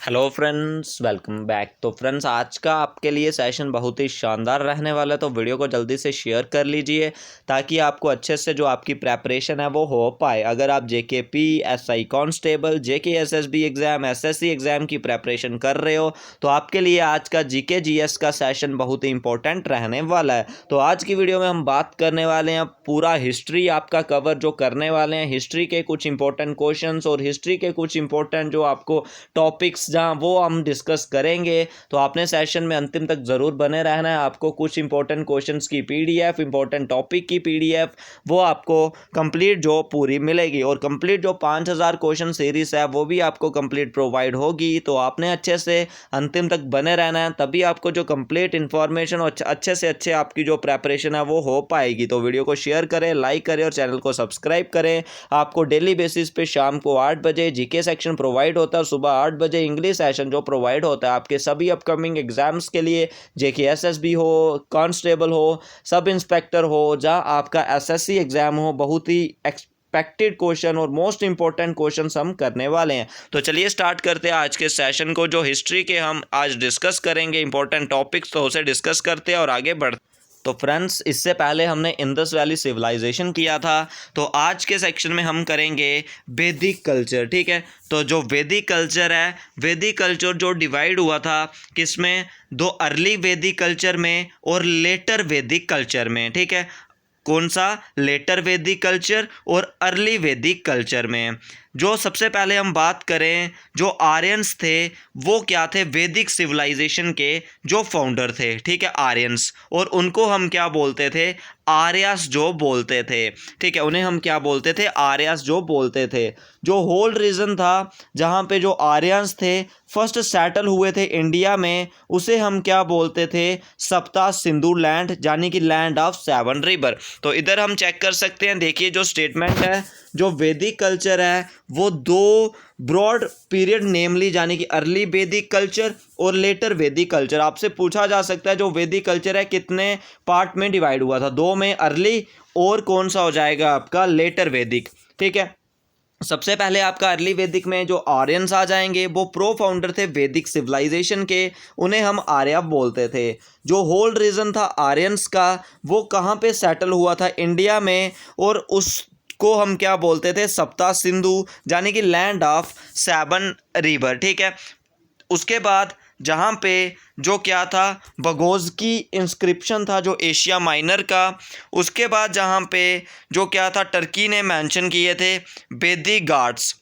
Hello friends, welcome back. तो friends, आज का आपके लिए सेशन बहुत ही शानदार रहने वाला है, तो वीडियो को जल्दी से शेयर कर लीजिए ताकि आपको अच्छे से जो आपकी प्रेपरेशन है वो हो पाए। अगर आप जेकेपी, एसआई कांस्टेबल, जेके एसएसबी एग्ज़ाम, एसएससी एग्ज़ाम की प्रेपरेशन कर रहे हो तो आपके लिए आज का जीके जीएस का सेशन बहुत ही इंपॉर्टेंट रहने वाला है। तो आज की वीडियो में हम बात करने वाले हैं पूरा हिस्ट्री आपका कवर जो करने वाले हैं, हिस्ट्री के कुछ इंपॉर्टेंट क्वेश्चंस और हिस्ट्री के कुछ इंपॉर्टेंट जो आपको टॉपिक्स जहां वो हम डिस्कस करेंगे। तो आपने सेशन में अंतिम तक ज़रूर बने रहना है। आपको कुछ इंपॉर्टेंट क्वेश्चंस की पीडीएफ, इंपॉर्टेंट टॉपिक की पीडीएफ वो आपको कंप्लीट जो पूरी मिलेगी, और कंप्लीट जो 5000 क्वेश्चन सीरीज है वो भी आपको कंप्लीट प्रोवाइड होगी। तो आपने अच्छे से अंतिम तक बने रहना है, तभी आपको जो कंप्लीट इन्फॉर्मेशन और अच्छे से अच्छे आपकी जो प्रेपरेशन है वो हो पाएगी। तो वीडियो को शेयर करें, लाइक करें और चैनल को सब्सक्राइब करें। आपको डेली बेसिस पे शाम को 8 बजे जीके सेक्शन प्रोवाइड होता है, सुबह 8 बजे इंग्लिश सेशन जो प्रोवाइड होता है आपके सभी अपकमिंग एग्जाम्स के लिए, जेके एसएसबी हो, कांस्टेबल हो, सब इंस्पेक्टर हो, जहां आपका एसएससी एग्जाम हो। बहुत ही एक्सपेक्टेड क्वेश्चन और मोस्ट इंपॉर्टेंट क्वेश्चन हम करने वाले हैं। तो चलिए स्टार्ट करते हैं आज के सेशन को। जो हिस्ट्री के हम आज डिस्कस करेंगे इंपॉर्टेंट टॉपिक्स, तो उसे डिस्कस करते हैं और आगे बढ़ते। तो फ्रेंड्स, इससे पहले हमने इंडस वैली सिविलाइजेशन किया था, तो आज के सेक्शन में हम करेंगे वैदिक कल्चर। ठीक है, तो जो वैदिक कल्चर है, वैदिक कल्चर जो डिवाइड हुआ था किसमें, दो अर्ली वैदिक कल्चर में और लेटर वैदिक कल्चर में। ठीक है, कौन सा, लेटर वैदिक कल्चर और अर्ली वैदिक कल्चर में। जो सबसे पहले हम बात करें, जो आर्यंस थे वो क्या थे, वैदिक सिविलाइजेशन के जो फाउंडर थे। ठीक है, आर्यंस, और उनको हम क्या बोलते थे, आर्यस जो बोलते थे। ठीक है, उन्हें हम क्या बोलते थे, आर्यस जो बोलते थे। जो होल रीजन था जहाँ पे जो आर्यंस थे फर्स्ट सेटल हुए थे इंडिया में, उसे हम क्या बोलते थे, सप्ता सिंधु लैंड, यानी कि लैंड ऑफ 7 रिवर। तो इधर हम चेक कर सकते हैं, देखिए जो स्टेटमेंट है, जो वैदिक कल्चर है वो दो ब्रॉड पीरियड नेमली, यानी कि अर्ली वैदिक कल्चर और लेटर वैदिक कल्चर। आपसे पूछा जा सकता है जो वैदिक कल्चर है कितने पार्ट में डिवाइड हुआ था, दो में, अर्ली और कौन सा हो जाएगा आपका, लेटर वैदिक। ठीक है, सबसे पहले आपका अर्ली वैदिक में जो आर्यंस आ जाएंगे वो प्रो फाउंडर थे वैदिक सिविलाइजेशन के, उन्हें हम आर्य बोलते थे। जो होल रीजन था आर्यंस का वो कहाँ पे सेटल हुआ था, इंडिया में, और उसको हम क्या बोलते थे, सप्ता सिंधु, यानी कि लैंड ऑफ 7 रिवर। ठीक है, उसके बाद जहाँ पे जो क्या था, बगोज की इंस्क्रिप्शन था जो एशिया माइनर का। उसके बाद जहाँ पे जो क्या था, टर्की ने मेंशन किए थे वैदिक गॉड्स,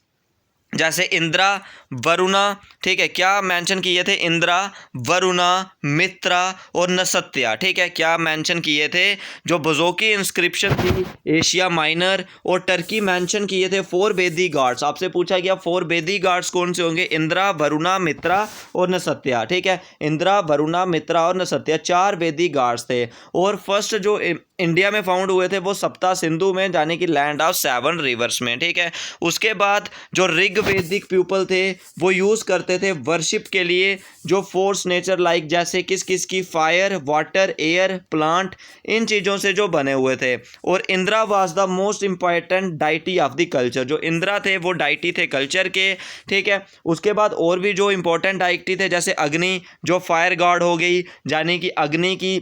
जैसे इंद्रा, वरुणा। ठीक है, क्या मेंशन किए थे, इंद्रा, वरुणा, मित्रा और नसत्या। ठीक है, क्या मेंशन किए थे, जो बजोकी इंस्क्रिप्शन थी एशिया माइनर और टर्की, मेंशन किए थे 4 वैदिक गॉड्स। आपसे पूछा गया 4 वैदिक गॉड्स कौन से होंगे, इंद्रा, वरुणा, मित्रा और नसत्या। ठीक है, इंद्रा, वरुणा, मित्रा और नसत्या 4 वैदिक गॉड्स थे। और फर्स्ट जो इंडिया में फाउंड हुए थे वो सप्ता सिंधु में, यानी कि लैंड ऑफ 7 रिवर्स में। ठीक है, उसके बाद जो ऋग वैदिक पीपल थे वो यूज़ करते थे वर्शिप के लिए जो फोर्स नेचर लाइक, जैसे किस किस की, फायर, वाटर, एयर, प्लांट, इन चीज़ों से जो बने हुए थे। और Indira was the most important deity of the culture, जो इंद्रा थे वो डाइटी थे कल्चर के। ठीक है, उसके बाद और भी जो इंपॉर्टेंट डाइटी थे, जैसे अग्नि जो फायर गॉड हो गई, यानी कि अग्नि की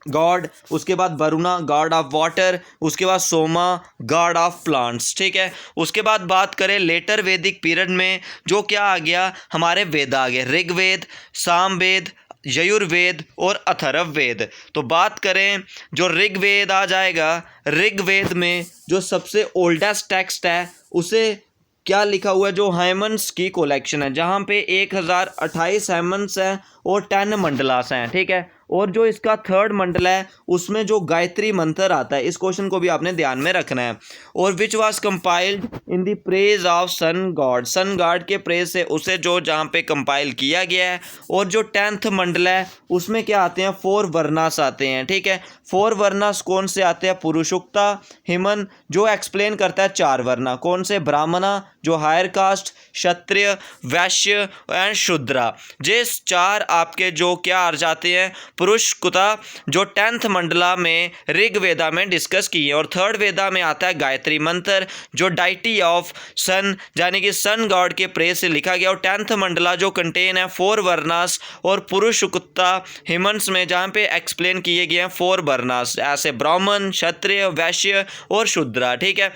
गॉड। उसके बाद वरुणा गॉड ऑफ वाटर, उसके बाद सोमा गॉड ऑफ प्लांट्स। ठीक है, उसके बाद बात करें लेटर वैदिक पीरियड में, जो क्या आ गया, हमारे वेद आ गए, ऋग्वेद, सामवेद, यजुर्वेद और अथर्ववेद। तो बात करें जो ऋग्वेद आ जाएगा, ऋग्वेद में जो सबसे ओल्डेस्ट टेक्स्ट है उसे क्या लिखा हुआ है, जो हाइमन्स की कलेक्शन है, जहाँ पे 1028 हाइमन्स हैं और 10 मंडलास हैं। ठीक है, और जो इसका थर्ड मंडल है उसमें जो गायत्री मंत्र आता है, इस क्वेश्चन को भी आपने ध्यान में रखना है। और which was compiled in the praise of sun god, sun god के प्रेज से उसे जो जहाँ पे कंपाइल किया गया है। और जो 10th मंडल है उसमें क्या आते हैं, 4 वर्णास आते हैं। ठीक है, 4 वर्णास कौन से आते हैं, पुरुषुक्ता, हिमन जो एक्सप्लेन करता है 4 वर्णा, कौन से, ब्राह्मणा जो higher cast, Kshatriya, Vysya and शूद्रा। ये 4 आपके जो क्या आ जाते हैं, पुरुषकुता जो 10th मंडला में ऋग वेदा में डिस्कस की है। और 3rd वेदा में आता है गायत्री मंत्र जो डाइटी ऑफ सन यानी कि सन गॉड के प्रेज से लिखा गया। और 10th मंडला जो कंटेन है 4 वर्णास और पुरुषकुत्ता हिमंस में जहाँ पे एक्सप्लेन किए गए हैं 4 वर्णास ऐसे ब्राह्मण, क्षत्रिय, वैश्य और शूद्र। ठीक है,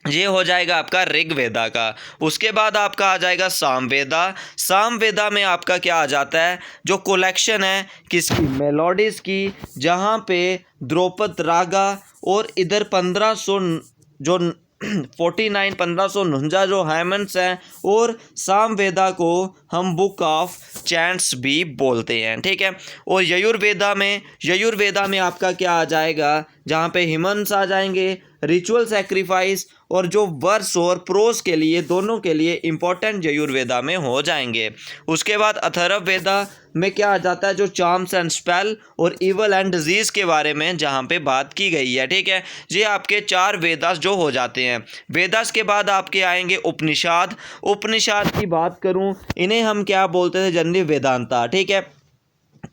ये हो जाएगा आपका ऋग्वेदा का। उसके बाद आपका आ जाएगा सामवेदा। सामवेदा में आपका क्या आ जाता है, जो कलेक्शन है किसकी, मेलोडीज की, जहाँ पे द्रुपद रागा और इधर 1500 जो 1549 जो हाइमन्स हैं। और सामवेदा को हम बुक ऑफ चैंट्स भी बोलते हैं। ठीक है, और यजुर्वेदा में आपका क्या आ जाएगा, जहाँ पे हिमंस आ जाएंगे, रिचुअल सैक्रिफाइस और जो वर्स और प्रोस के लिए दोनों के लिए इंपॉर्टेंट यजुर्वेदा में हो जाएंगे। उसके बाद अथर्ववेदा में क्या आ जाता है, जो चार्म्स एंड स्पेल और इवल एंड डिजीज़ के बारे में जहाँ पे बात की गई है। ठीक है, ये आपके 4 वेदास जो हो जाते हैं। वेदास के बाद आपके आएंगे उपनिषद। उपनिषद की बात करूँ, इन्हें हम क्या बोलते थे, जनरली वेदांता। ठीक है,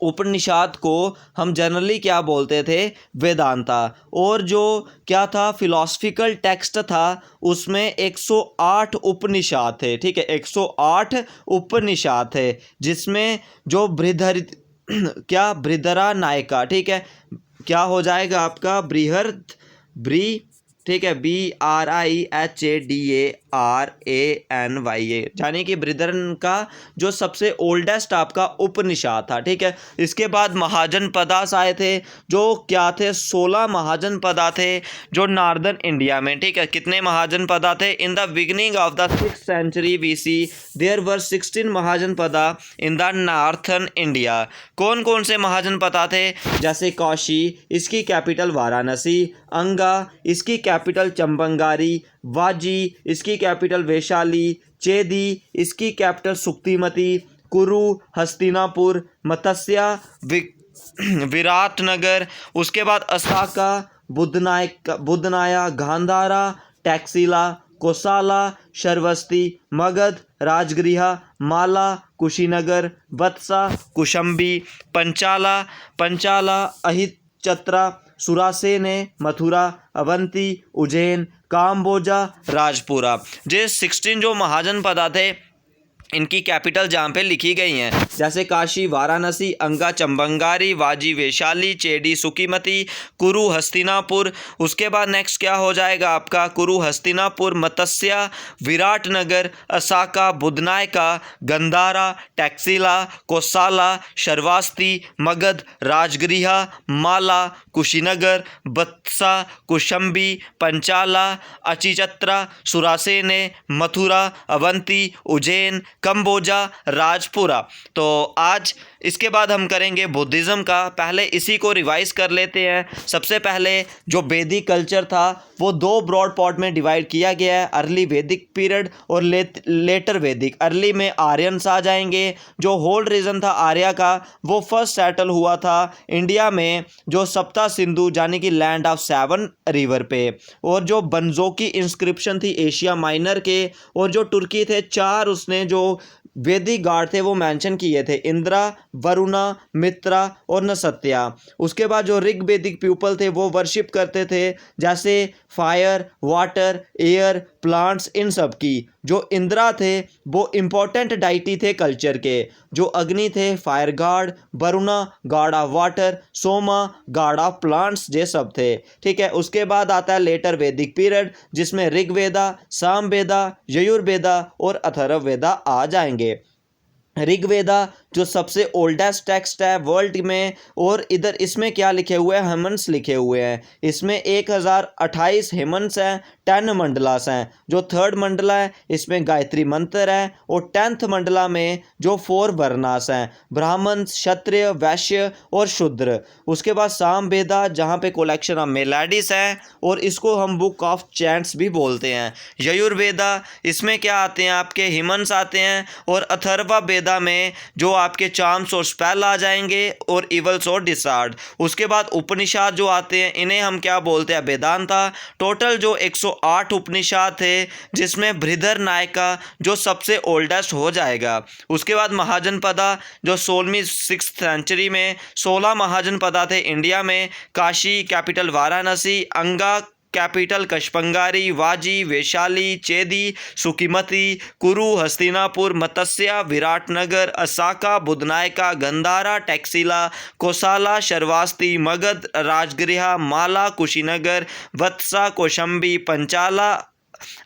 उपनिषद को हम जनरली क्या बोलते थे, वेदांता। और जो क्या था, फिलॉसफिकल टेक्स्ट था, उसमें 108 उपनिषद थे। ठीक है, 108 उपनिषद थे, जिसमें जो बृहदरा नायका, ठीक है, क्या हो जाएगा आपका ठीक है, BRIHADARANYA, यानी कि बृहदरन का जो सबसे ओल्डेस्ट आपका उपनिषद था। ठीक है, इसके बाद महाजनपदास आए थे, जो क्या थे, 16 महाजनपदा थे जो नॉर्दर्न इंडिया में। ठीक है, कितने महाजनपदा थे, in the beginning of the 6th century BC there were 16 महाजनपदा इन द नॉर्थर्न इंडिया। कौन कौन से महाजनपदा थे, जैसे काशी, इसकी कैपिटल वाराणसी, अंगा, इसकी कैपिटल चंबंगारी, वाजी, इसकी कैपिटल वैशाली, चेदी, इसकी कैपिटल सुक्तिमती, कुरु, हस्तिनापुर, मत्स्या, विराटनगर, उसके बाद असाका, बुद्धनाया, गांधारा, टैक्सिला, कोसाला, शर्वस्ती, मगध, राजगृह, माला, कुशीनगर, बत्सा, कुशंबी, पंचाला, अहिचत्रा, सुरासेने, मथुरा, अवंती, उज्जैन, काम्बोजा, राजपुरा। ये 16 जो महाजनपद थे, इनकी कैपिटल जहाँ पे लिखी गई हैं, जैसे काशी, वाराणसी, अंगा, चंबंगारी, वाजी, वैशाली, चेडी, सुकीमती, कुरु, हस्तिनापुर। उसके बाद नेक्स्ट क्या हो जाएगा आपका, कुरु, हस्तिनापुर, मत्स्या, विराटनगर, असाका, बुद्धनायका, गंधारा, टैक्सिला, कोसाला, शर्वास्ती, मगध, राजगृह, माला, कुशीनगर, बत्सा, कुशंबी, पंचाला, अचिचत्रा, सुरासेने, मथुरा, अवंती, उज्जैन, कंबोजा, राजपुरा। तो आज इसके बाद हम करेंगे बुद्धिज़्म का। पहले इसी को रिवाइज कर लेते हैं। सबसे पहले जो वैदिक कल्चर था वो 2 ब्रॉड पार्ट में डिवाइड किया गया है, अर्ली वैदिक पीरियड और लेटर वैदिक। अर्ली में आर्यंस आ जाएंगे। जो होल रीजन था आर्या का, वो फर्स्ट सेटल हुआ था इंडिया में, जो सप्ता सिंधु यानी कि लैंड ऑफ 7 रिवर पे। और जो बनजोकी इंस्क्रिप्शन थी एशिया माइनर के, और जो तुर्की थे 4 उसने जो वैदिक गॉड थे वो मेंशन किए थे, इंद्रा, वरुणा, मित्रा और नसत्या। उसके बाद जो ऋग वैदिक पीपल थे वो वर्शिप करते थे, जैसे फायर, वाटर, एयर, प्लांट्स, इन सब की। जो इंद्रा थे वो इम्पोर्टेंट डाइटी थे कल्चर के। जो अग्नि थे fire God, Varuna God of water, Soma God of plants, ये सब थे। ठीक है, उसके बाद आता है लेटर वैदिक पीरियड, जिसमें ऋग्वेदा, सामवेदा, यजुर्वेदा और अथर्ववेदा आ जाएंगे। ऋग्वेदा जो सबसे ओल्डेस्ट टेक्स्ट है वर्ल्ड में, और इधर इसमें क्या लिखे हुए हैं, हेमंस लिखे हुए हैं। इसमें 1028 हेमंस हैं, 10 मंडलास हैं। जो 3rd मंडला है इसमें गायत्री मंत्र है, और 10th मंडला में जो 4 वर्णास हैं, ब्राह्मण, क्षत्रिय, वैश्य और शूद्र। उसके बाद सामवेदा जहाँ पे कलेक्शन ऑफ मेलोडीज है, और इसको हम बुक ऑफ चैंट्स भी बोलते हैं। यजुर्वेदा, इसमें क्या आते हैं आपके, हेमंस आते हैं। और अथर्ववेदा में जो आपके चार्म्स और स्पेल आ जाएंगे और इवल्स और डिसार्ड। उसके बाद उपनिषद जो आते हैं इन्हें हम क्या बोलते हैं, वेदांता। टोटल जो 108 उपनिषद थे जिसमें बृहदारण्यका जो सबसे ओल्डेस्ट हो जाएगा। उसके बाद महाजनपदा जो 16वीं 6th सेंचुरी में 16 महाजनपदा थे इंडिया में। काशी कैपिटल वाराणसी, अंगा कैपिटल कशपंगारी, वाजी, वैशाली, चेदी, सुकीमती, कुरु, हस्तिनापुर, मत्स्य, विराटनगर, असाका, बुधनायका, गंधारा, टैक्सिला, कोसाला, शर्वास्ती, मगध, राजगृह, माला, कुशीनगर, वत्सा, कौशंबी, पंचाला,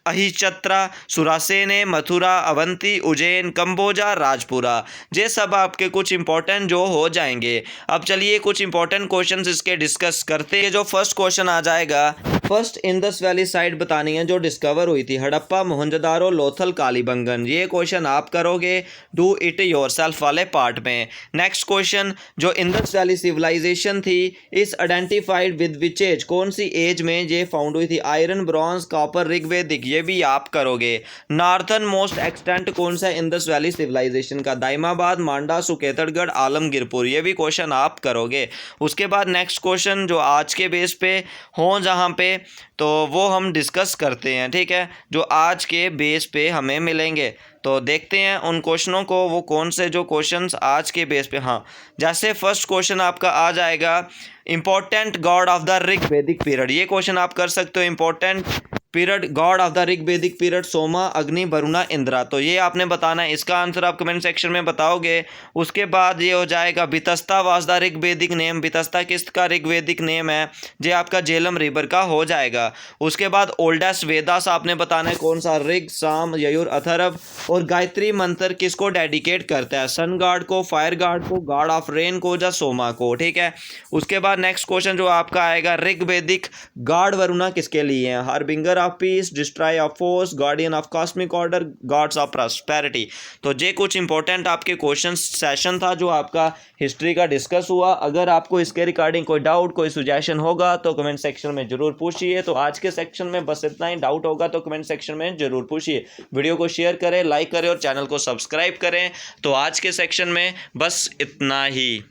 अहिचत्रा, सुरासेने, मथुरा, अवंती, उज्जैन, कंबोजा, राजपुरा। ये सब आपके कुछ इंपॉर्टेंट जो हो जाएंगे। अब चलिए कुछ इंपॉर्टेंट क्वेश्चंस इसके डिस्कस करते हैं। जो फर्स्ट क्वेश्चन आ जाएगा, फर्स्ट इंडस वैली साइट बतानी है जो डिस्कवर हुई थी, हड़प्पा, मोहनजोदारो, लोथल, कालीबंगन। ये क्वेश्चन आप करोगे डू इट योरसेल्फ वाले पार्ट में। नेक्स्ट क्वेश्चन, जो इंडस वैली सिविलाइजेशन थी is identified with which age, कौन सी एज में ये फाउंड हुई थी, आयरन, ब्रॉन्ज, कॉपर, ऋग्वेदिक। ये भी आप करोगे। नॉर्थन मोस्ट एक्सटेंट कौन सा इंडस वैली सिविलाइजेशन का, दाइमाबाद, मांडा, सुकेतड़गढ़, आलमगीरपुर। ये भी क्वेश्चन आप करोगे। उसके बाद नेक्स्ट क्वेश्चन जो आज के बेस पे हो जहाँ पे, तो वो हम डिस्कस करते हैं, ठीक है, जो आज के बेस पे हमें मिलेंगे। तो देखते हैं उन क्वेश्चनों को, वो कौन से जो क्वेश्चंस आज के बेस पे। हाँ, जैसे फर्स्ट क्वेश्चन आपका आ जाएगा, important God of the Rig वैदिक पीरियड। ये क्वेश्चन आप कर सकते हो, important period God of the Rig वैदिक पीरियड, सोमा, अग्नि, वरुणा, इंद्रा। तो ये आपने बताना है, इसका आंसर आप कमेंट सेक्शन में बताओगे। उसके बाद ये हो जाएगा, बितस्ता वाज द ऋग वैदिक नेम। बितस्ता किसका ऋग वैदिक नेम है, ये आपका झेलम रिवर का हो जाएगा। उसके बाद ओल्डेस्ट वेदास आपने बताना है कौन सा, ऋग, साम, यजुर, अथर्व। और गायत्री मंत्र किसको डेडिकेट करता है, सन गॉड को, फायर गॉड को, गॉड ऑफ रेन को, या सोमा को, ठीक है। उसके बाद नेक्स्ट क्वेश्चन जो आपका आएगा, ऋग वैदिक गॉड वरुणा किसके लिए है, harbinger of peace, destroy of force, guardian of cosmic order, God's of prosperity. तो ये कुछ इंपॉर्टेंट आपके क्वेश्चन सेशन था जो आपका हिस्ट्री का डिस्कस हुआ। अगर आपको इसके रिगार्डिंग कोई डाउट, कोई सुजेशन होगा तो कमेंट सेक्शन में जरूर पूछिए। तो आज के सेक्शन में बस इतना ही। डाउट होगा तो कमेंट सेक्शन में जरूर पूछिए। वीडियो को शेयर करें, लाइक करें और चैनल को सब्सक्राइब करें। तो आज के सेक्शन में बस इतना ही।